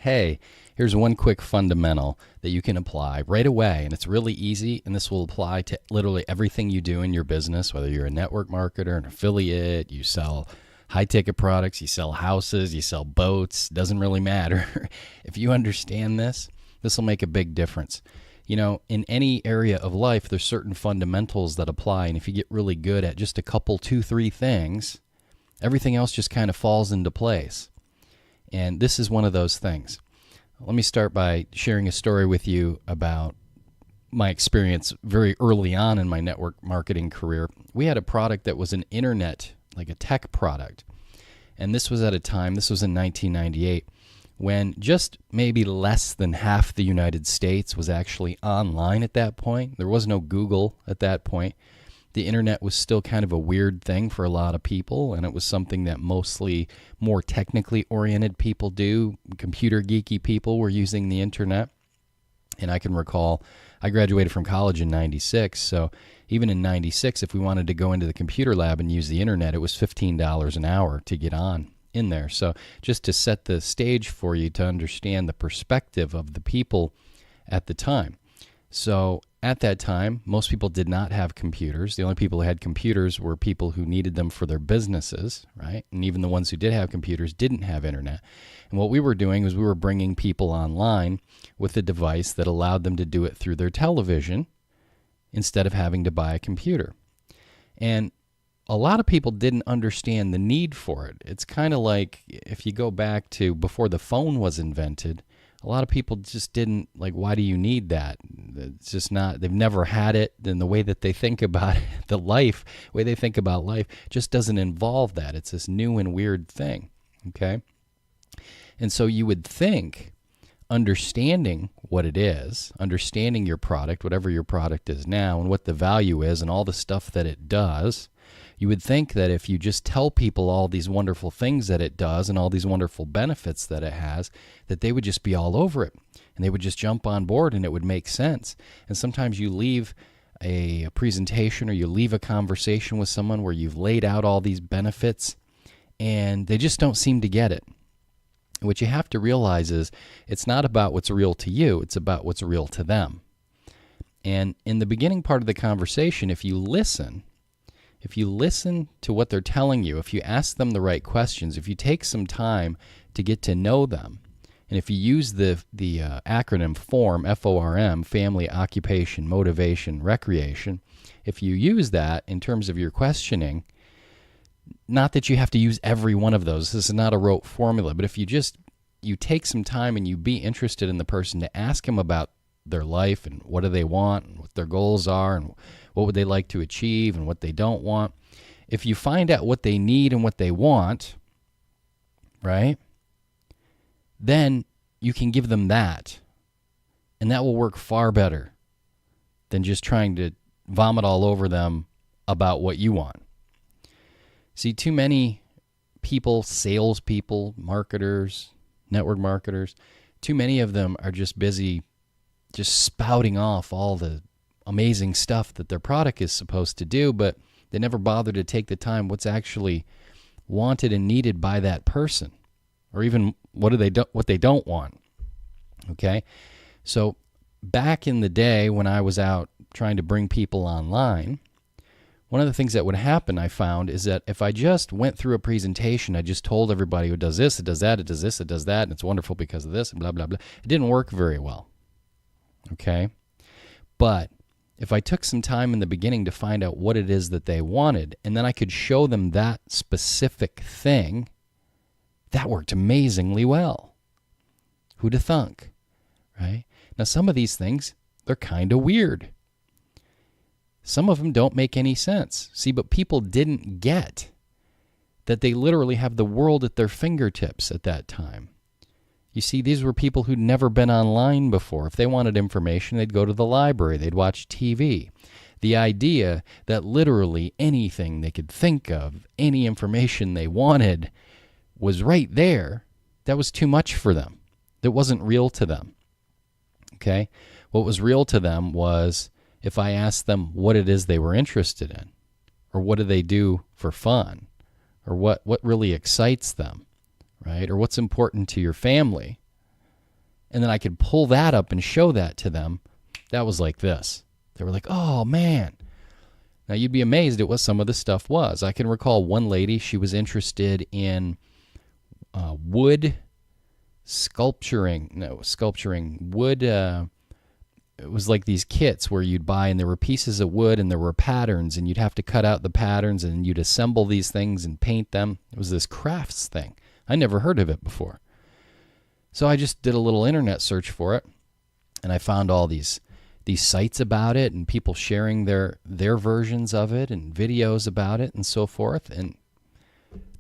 hey, here's one quick fundamental that you can apply right away. And it's really easy. And this will apply to literally everything you do in your business, whether you're a network marketer, an affiliate, you sell high ticket products, you sell houses, you sell boats, doesn't really matter. If you understand this, this will make a big difference. You know, in any area of life, there's certain fundamentals that apply. And if you get really good at just a couple, 2, 3 things, everything else just kind of falls into place. And this is one of those things. Let me start by sharing a story with you about my experience very early on in my network marketing career. We had a product that was an internet, like a tech product. And this was at a time, this was in 1998, when just maybe less than half the United States was actually online at that point. There was no Google at that point. The internet was still kind of a weird thing for a lot of people, and it was something that mostly more technically oriented people do. Computer geeky people were using the internet. And I can recall, I graduated from college in 96, so even in 96, if we wanted to go into the computer lab and use the internet, it was $15 an hour to get on in there. So just to set the stage for you to understand the perspective of the people at the time. So at that time, most people did not have computers. The only people who had computers were people who needed them for their businesses, right? And even the ones who did have computers didn't have internet. And what we were doing was we were bringing people online with a device that allowed them to do it through their television instead of having to buy a computer. And a lot of people didn't understand the need for it. It's kind of like if you go back to before the phone was invented, a lot of people just didn't, like, why do you need that? It's just not, they've never had it. And the way that they think about it, the way they think about life just doesn't involve that. It's this new and weird thing, okay? And so you would think understanding what it is, understanding your product, whatever your product is now, and what the value is and all the stuff that it does, you would think that if you just tell people all these wonderful things that it does and all these wonderful benefits that it has, that they would just be all over it and they would just jump on board and it would make sense. And sometimes you leave a presentation or you leave a conversation with someone where you've laid out all these benefits and they just don't seem to get it. What you have to realize is it's not about what's real to you, it's about what's real to them. And in the beginning part of the conversation, if you listen to what they're telling you, if you ask them the right questions, if you take some time to get to know them, and if you use the acronym FORM, F-O-R-M, family, occupation, motivation, recreation, if you use that in terms of your questioning, not that you have to use every one of those, this is not a rote formula, but if you take some time and you be interested in the person to ask them about their life and what do they want and what their goals are and what would they like to achieve and what they don't want. If you find out what they need and what they want, right, then you can give them that. And that will work far better than just trying to vomit all over them about what you want. See, too many people, salespeople, marketers, network marketers, too many of them are just busy just spouting off all the amazing stuff that their product is supposed to do, but they never bother to take the time what's actually wanted and needed by that person, or even what they don't want. Okay? So back in the day when I was out trying to bring people online, one of the things that would happen, I found, is that if I just went through a presentation, I just told everybody who does this, it does that, it does this, it does that, and it's wonderful because of this, and blah, blah, blah. It didn't work very well. Okay? But if I took some time in the beginning to find out what it is that they wanted, and then I could show them that specific thing, that worked amazingly well. Who'd have thunk, right? Now, some of these things, they're kind of weird. Some of them don't make any sense. See, but people didn't get that they literally have the world at their fingertips at that time. You see, these were people who'd never been online before. If they wanted information, they'd go to the library, they'd watch TV. The idea that literally anything they could think of, any information they wanted, was right there, that was too much for them. That wasn't real to them. Okay? What was real to them was if I asked them what it is they were interested in, or what do they do for fun, or what really excites them, right? Or what's important to your family, And then I could pull that up and show that to them. That was like this. They were like, oh, man. Now, you'd be amazed at what some of this stuff was. I can recall one lady, she was interested in wood sculpturing. Wood. It was like these kits where you'd buy, and there were pieces of wood and there were patterns, and you'd have to cut out the patterns and you'd assemble these things and paint them. It was this crafts thing. I never heard of it before. So I just did a little internet search for it, and I found all these sites about it and people sharing their versions of it and videos about it and so forth. And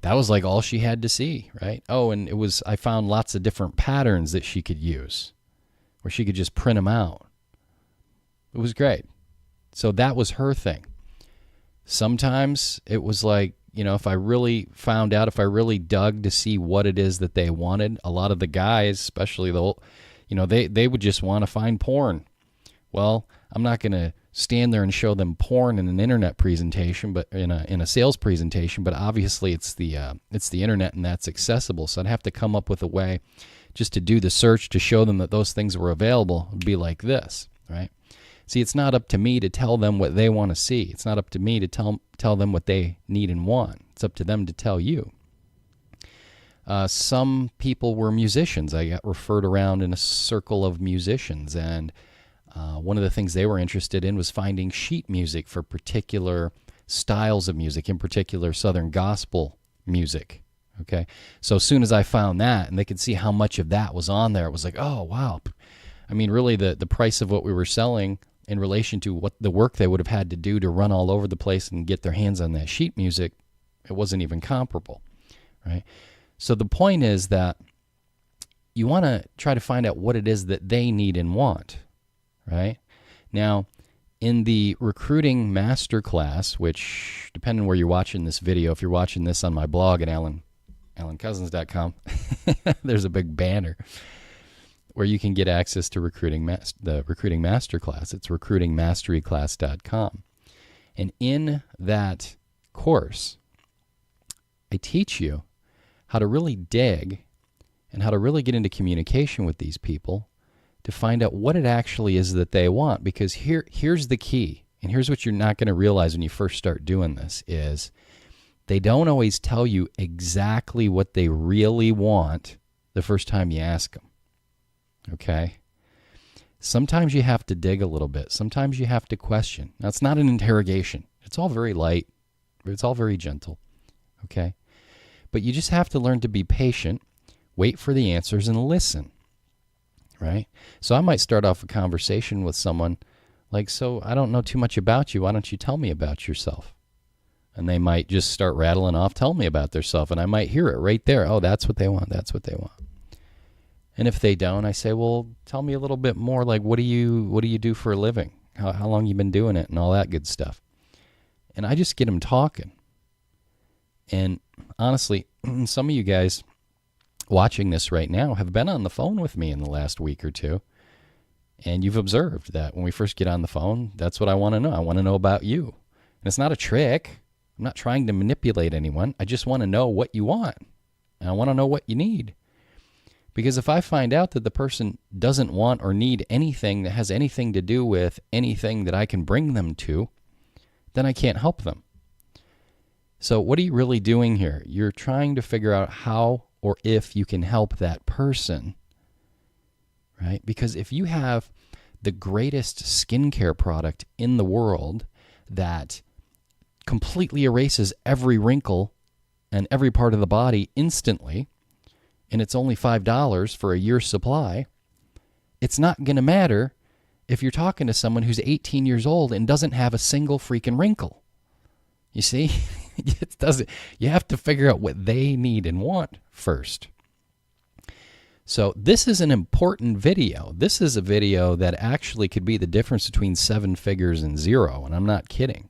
that was like all she had to see, right? Oh, and I found lots of different patterns that she could use where she could just print them out. It was great. So that was her thing. Sometimes it was like, if I really dug to see what it is that they wanted, a lot of the guys, especially they would just want to find porn. Well, I'm not going to stand there and show them porn in an internet presentation, but in a sales presentation. But obviously, it's the internet, and that's accessible. So I'd have to come up with a way just to do the search to show them that those things were available. It'd be like this, right? See, it's not up to me to tell them what they want to see. It's not up to me to tell them what they need and want. It's up to them to tell you. Some people were musicians. I got referred around in a circle of musicians, and one of the things they were interested in was finding sheet music for particular styles of music, in particular Southern gospel music. Okay, so as soon as I found that, and they could see how much of that was on there, it was like, oh, wow. I mean, really, the price of what we were selling in relation to what the work they would have had to do to run all over the place and get their hands on that sheet music, it wasn't even comparable, right? So the point is that you want to try to find out what it is that they need and want, right? Now, in the recruiting masterclass, which, depending on where you're watching this video, if you're watching this on my blog at alancousins.com, there's a big banner where you can get access to the recruiting masterclass. It's recruitingmasteryclass.com. And in that course, I teach you how to really dig and how to really get into communication with these people to find out what it actually is that they want. Because here's the key, and here's what you're not going to realize when you first start doing this, is they don't always tell you exactly what they really want the first time you ask them. Okay? Sometimes you have to dig a little bit. Sometimes you have to question. Now, it's not an interrogation. It's all very light. It's all very gentle. Okay? But you just have to learn to be patient, wait for the answers, and listen. Right? So I might start off a conversation with someone like, so I don't know too much about you. Why don't you tell me about yourself? And they might just start rattling off, tell me about themselves, and I might hear it right there. Oh, that's what they want. That's what they want. And if they don't, I say, well, tell me a little bit more. Like, what do you do for a living? How long you been doing it, and all that good stuff. And I just get them talking. And honestly, some of you guys watching this right now have been on the phone with me in the last week or two, and you've observed that when we first get on the phone, that's what I want to know. I want to know about you. And it's not a trick. I'm not trying to manipulate anyone. I just want to know what you want, and I want to know what you need. Because if I find out that the person doesn't want or need anything that has anything to do with anything that I can bring them to, then I can't help them. So what are you really doing here? You're trying to figure out how or if you can help that person, right? Because if you have the greatest skincare product in the world that completely erases every wrinkle and every part of the body instantly, and it's only $5 for a year's supply, it's not going to matter if you're talking to someone who's 18 years old and doesn't have a single freaking wrinkle. You see? It doesn't. You have to figure out what they need and want first. So this is an important video. This is a video that actually could be the difference between 7 figures and 0, and I'm not kidding.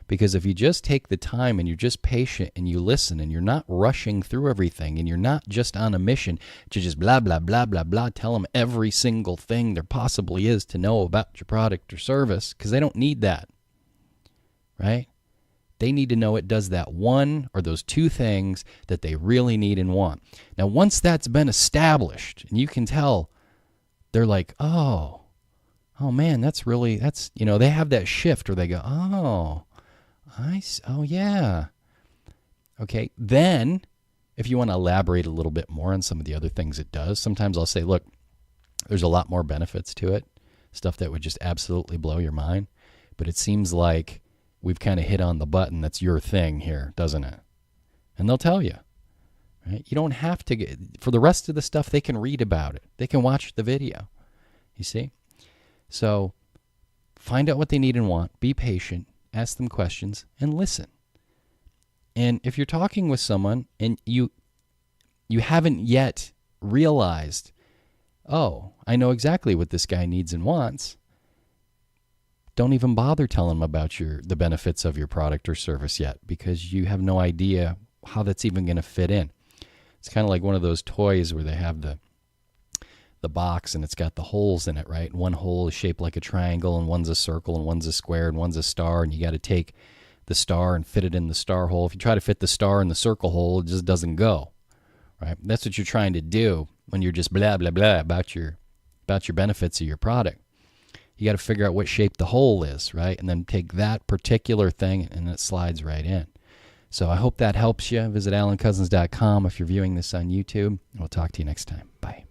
Because if you just take the time and you're just patient and you listen and you're not rushing through everything and you're not just on a mission to just blah, blah, blah, blah, blah, tell them every single thing there possibly is to know about your product or service, because they don't need that, right? They need to know it does that one or those 2 things that they really need and want. Now, once that's been established and you can tell, they're like, oh man, that's, they have that shift where they go, oh, oh yeah. Okay. Then if you want to elaborate a little bit more on some of the other things it does, sometimes I'll say, look, there's a lot more benefits to it, stuff that would just absolutely blow your mind. But it seems like we've kind of hit on the button that's your thing here, doesn't it? And they'll tell you. Right? You don't have to get, for the rest of the stuff, they can read about it. They can watch the video. You see? So find out what they need and want. Be patient. Ask them questions and listen. And if you're talking with someone and you haven't yet realized, oh, I know exactly what this guy needs and wants, don't even bother telling them about the benefits of your product or service yet, because you have no idea how that's even going to fit in. It's kind of like one of those toys where they have the box and it's got the holes in it, right? And one hole is shaped like a triangle, and one's a circle, and one's a square, and one's a star, and you got to take the star and fit it in the star hole. If you try to fit the star in the circle hole, it just doesn't go, right? That's what you're trying to do when you're just blah, blah, blah about your benefits of your product. You got to figure out what shape the hole is, right? And then take that particular thing and it slides right in. So I hope that helps you. Visit alancousins.com if you're viewing this on YouTube. We'll talk to you next time. Bye.